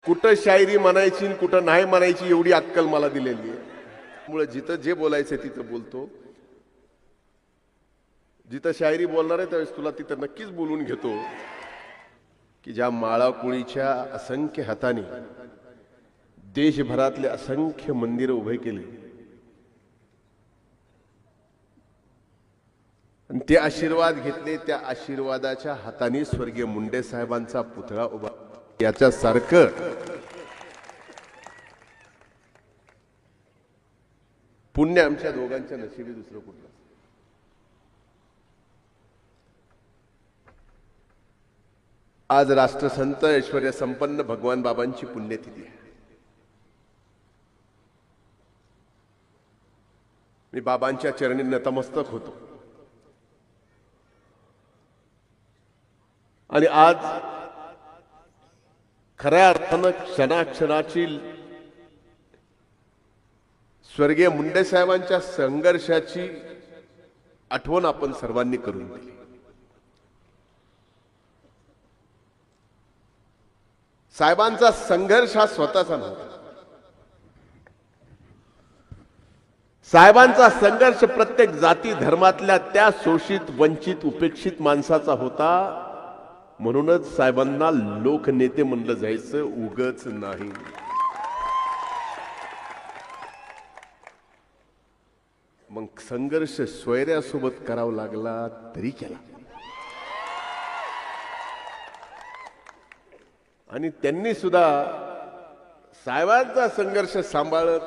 कुठं शायरी म्हणायची कुठं नाही म्हणायची एवढी अक्कल मला दिलेली आहे. त्यामुळे जिथं जे बोलायचं तिथं बोलतो. जिथं शायरी बोलणार आहे त्यावेळेस तुला तिथं नक्कीच बोलून घेतो की ज्या माळाकुळीच्या असंख्य हाताने देशभरातले असंख्य मंदिर उभे केले आणि ते आशीर्वाद घेतले. त्या आशीर्वादाच्या हाताने स्वर्गीय मुंडे साहेबांचा पुतळा उभा याच्यासारखं पुण्य आमच्या दोघांच्या नशिबी दुसरं कुठलं. आज राष्ट्रसंत ऐश्वर्य संपन्न भगवान बाबांची पुण्यतिथी आहे. मी बाबांच्या चरणी नतमस्तक होतो आणि आज खऱ्या अर्थानं क्षणाक्षणाची स्वर्गीय मुंडे साहेबांच्या संघर्षाची आठवण आपण सर्वांनी करून दिली. साहेबांचा संघर्ष हा स्वतःचा नव्हता. साहेबांचा संघर्ष प्रत्येक जाती धर्मातल्या त्या शोषित वंचित उपेक्षित माणसाचा होता. म्हणूनच साहेबांना लोकनेते म्हणलं जायचं उगच नाही. मग संघर्ष सोयऱ्यासोबत करावा लागला तरी केला आणि त्यांनी सुद्धा साहेबांचा संघर्ष सांभाळत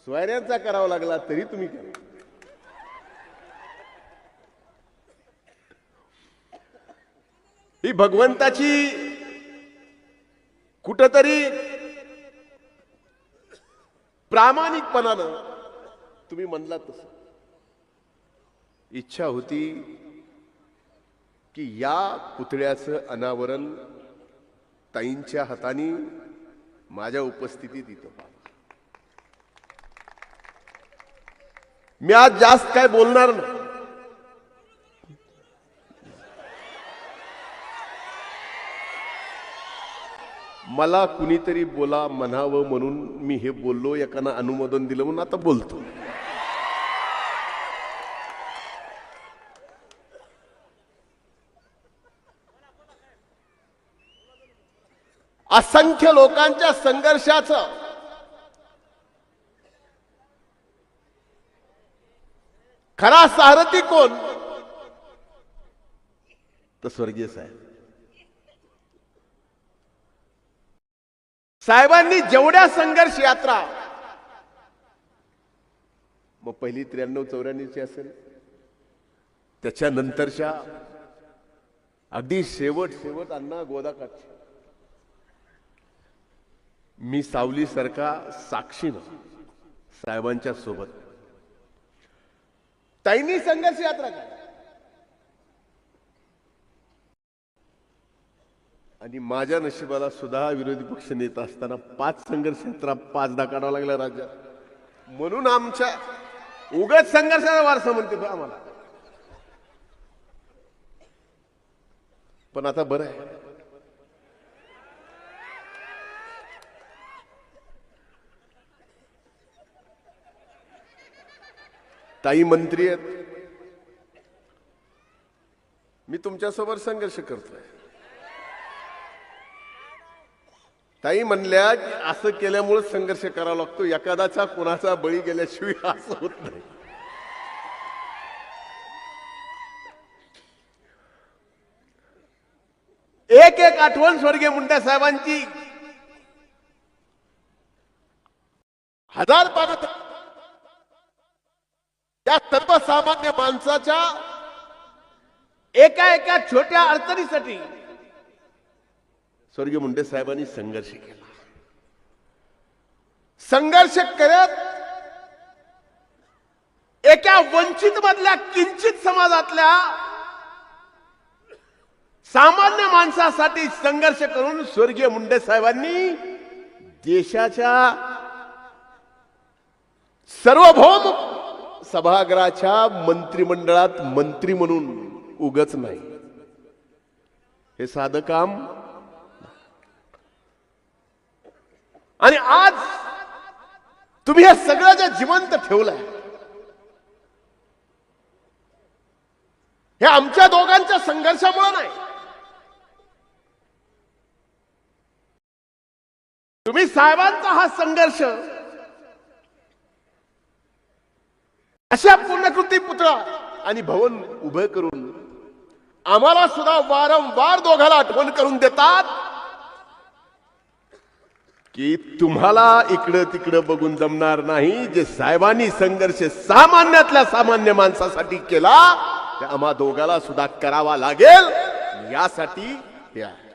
सोयऱ्यांचा करावा लागला तरी तुम्ही केला. ही भगवंताची कुठंतरी प्रामाणिकपणानं तुम्ही म्हणलात तसं इच्छा होती की या पुतळ्याचं अनावरण ताईंच्या हाताने माझ्या उपस्थितीत इथं. मी आज जास्त काय बोलणार नाही. मला कुणीतरी बोला म्हणावं म्हणून मी हे बोललो. एकानं अनुमोदन दिलं म्हणून आता बोलतो. असंख्य लोकांच्या संघर्षाचं खरा सारथी कोण तर स्वर्गीय साहेब. साहेबांनी जेवढ्या संघर्ष यात्रा मग पहिली 93-94 असेल त्याच्यानंतरच्या अगदी शेवट अण्णा गोदाकाठची मी सावली सारखा साक्षीनं साहेबांच्या सोबत ताईंनी संघर्ष यात्रा केली आणि माझ्या नशिबाला सुद्धा विरोधी पक्ष नेता असताना 5 संघर्ष यात्रा 5दा काढावं लागल्या राज्यात. म्हणून आमच्या उगाच संघर्षाचा वारसा म्हणते तो आम्हाला. पण आता बरं आहे. ताई मंत्री आहेत. मी तुमच्यासोबत संघर्ष करतोय. ताई म्हणल्या की असं केल्यामुळे संघर्ष करावा लागतो. एखादाचा कोणाचा बळी गेल्याशिवाय असं होत नाही. एक एक आठवण स्वर्गीय मुंडे साहेबांची हजार पानं या सर्वसामान्य माणसाच्या एका छोट्या अडचणीसाठी स्वर्गीय मुंडे साहेबांनी संघर्ष केला. संघर्ष करत एका वंचित मधल्या किंचित समाजातल्या सामान्य माणसासाठी संघर्ष करून स्वर्गीय मुंडे साहेबांनी देशाच्या सार्वभौम सभागृहाच्या मंत्रिमंडळात मंत्री म्हणून उगाच नाही. हे साधं काम आणि आज तुम्ही हे सगळं जे जिवंत ठेवलंय, हे आमच्या दोघांच्या संघर्षामुळे नाही. तुम्ही साहेबांचा हा संघर्ष अशा पूर्णकृती पुतळा आणि भवन उभे करून आम्हाला सुद्धा वारंवार दोघाला आठवण करून देतात की तुम्हाला इकडं तिकडं बघून जमणार नाही. जे साहेबांनी संघर्ष सामान्यातल्या सामान्य माणसासाठी केला ते आम्हा दोघाला सुद्धा करावा लागेल. यासाठी हे आहे,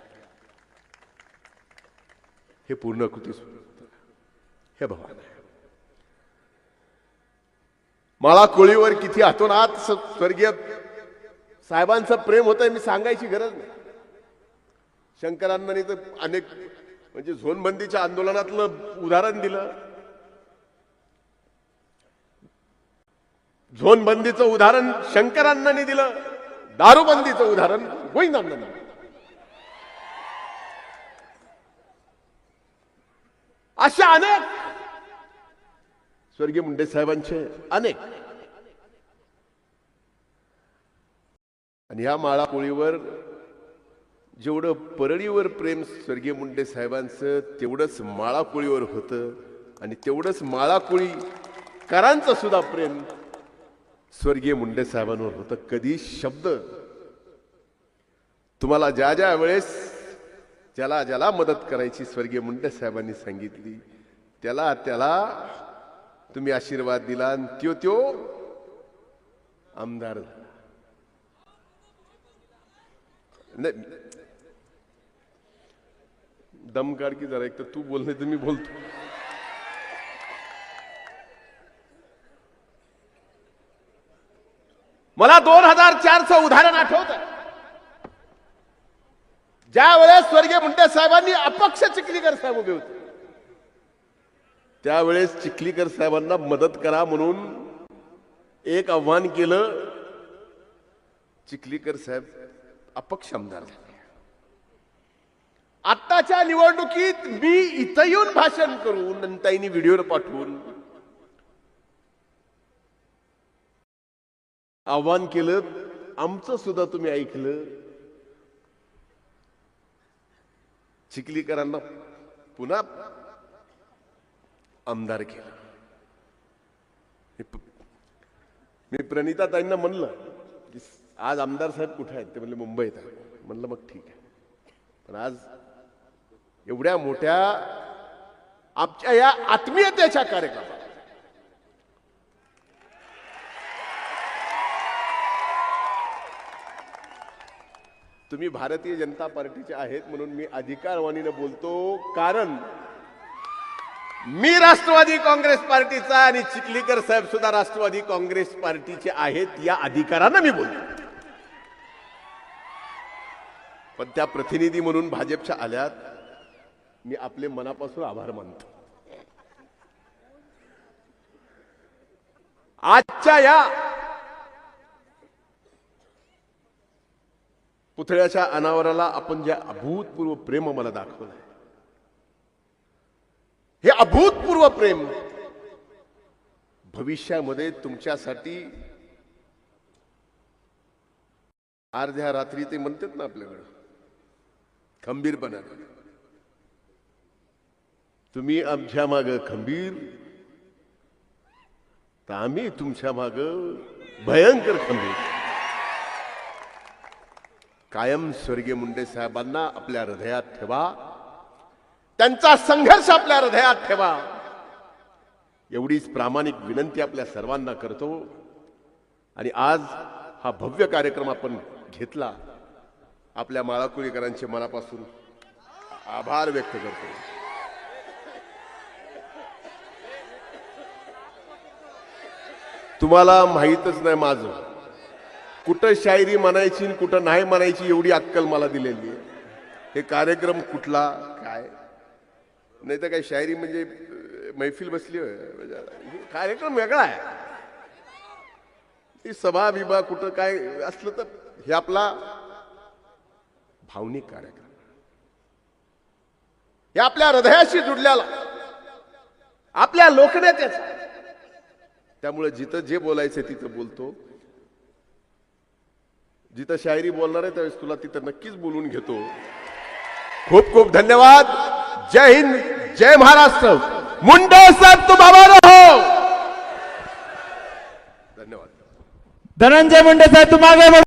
हे पूर्णकृती हे भगवान आहे. मला कोळीवर किती हातोनात स्वर्गीय साहेबांचं प्रेम होतं मी सांगायची गरज नाही. शंकरांनी तर अनेक म्हणजे झोनबंदीच्या आंदोलनातलं उदाहरण दिलं, झोनबंदीचं उदाहरण शंकरांनी दिलं, दारूबंदीचं उदाहरण गोविंदांना दिलं. अशा अनेक स्वर्गीय मुंडे साहेबांचे अनेक. आणि ह्या माळापोळीवर जेवढं परळीवर प्रेम स्वर्गीय मुंडे साहेबांचं तेवढंच माळाकोळीवर होतं. आणि तेवढंच माळाकोळीकरांचं सुद्धा प्रेम स्वर्गीय मुंडे साहेबांवर होतं. कधी शब्द तुम्हाला ज्या ज्या वेळेस ज्याला ज्याला मदत करायची स्वर्गीय मुंडे साहेबांनी सांगितली त्याला त्याला तुम्ही आशीर्वाद दिला आणि त्यो आमदार झाला. दम काढ की जरा, एक तर तू बोल नाही तर मी बोलतो. मला 2004चं उदाहरण आठवतं, ज्या वेळेस स्वर्गीय मुंडे साहेबांनी अपक्ष चिखलीकर साहेब उभे होते त्यावेळेस चिखलीकर साहेबांना मदत करा म्हणून एक आव्हान केलं. चिखलीकर साहेब अपक्ष आमदार झाले. आत्ताच्या निवडणुकीत मी इथं येऊन भाषण करून नंतर व्हिडिओ पाठवून आव्हान केलं, आमचं सुद्धा तुम्ही ऐकलं. चिखलीकरांना पुन्हा आमदार केलं. मी प्रणिताताईंना म्हणलं की आज आमदार साहेब कुठे आहेत? ते म्हणले मुंबईत आहेत. म्हणलं मग ठीक आहे, पण आज एवढ्या मोठ्या आमच्या या आत्मीयतेच्या कार्यक्रमात तुम्ही भारतीय जनता पार्टीचे आहेत म्हणून मी अधिकारवाणीने बोलतो, कारण मी राष्ट्रवादी काँग्रेस पार्टीचा आणि चिखलीकर साहेब सुद्धा राष्ट्रवादी काँग्रेस पार्टीचे आहेत या अधिकाराने मी बोलतो. पण त्या प्रतिनिधी म्हणून भाजपच्या आल्यात, मी आपले मनापासून आभार मानतो. आजच्या या पुतळ्याच्या अनावराला आपण जे अभूतपूर्व प्रेम मला दाखवलं, हे अभूतपूर्व प्रेम भविष्यामध्ये तुमच्यासाठी अर्ध्या रात्री ते म्हणतात ना आपल्याकडे खंबीरपणा, तुम्ही आमच्या मागे खंबीर तर आम्ही तुमच्या मागे भयंकर खंबीर. कायम स्वर्गीय मुंडे साहेबांना आपल्या हृदयात ठेवा, त्यांचा संघर्ष आपल्या हृदयात ठेवा, एवढीच प्रामाणिक विनंती आपल्या सर्वांना करतो. आणि आज हा भव्य कार्यक्रम आपण घेतला, आपल्या माळाकोळीकरांचे मनापासून आभार व्यक्त करतो. तुम्हाला माहीतच नाही माझं कुठं शायरी म्हणायची आणि कुठं नाही म्हणायची एवढी अक्कल मला दिलेली आहे. हे कार्यक्रम कुठला काय नाही तर काय शायरी म्हणजे मैफिल बसली कार्यक्रम वेगळा आहे. ती सभा विभा कुठं काय असलं तर हे आपला भावनिक कार्यक्रम, हे आपल्या हृदयाशी जुडलेला आपल्या लोकनेत्याचा. त्यामुळे जिथं जे बोलायचं तिथं बोलतो. जिथं शायरी बोलणार आहे त्यावेळेस तुला तिथं नक्कीच बोलून घेतो. खूप खूप धन्यवाद. जय हिंद, जय महाराष्ट्र. मुंडे साहब तुम आभार हो. धन्यवाद. धनंजय मुंडे साहेब तुम आगे बढ़ो.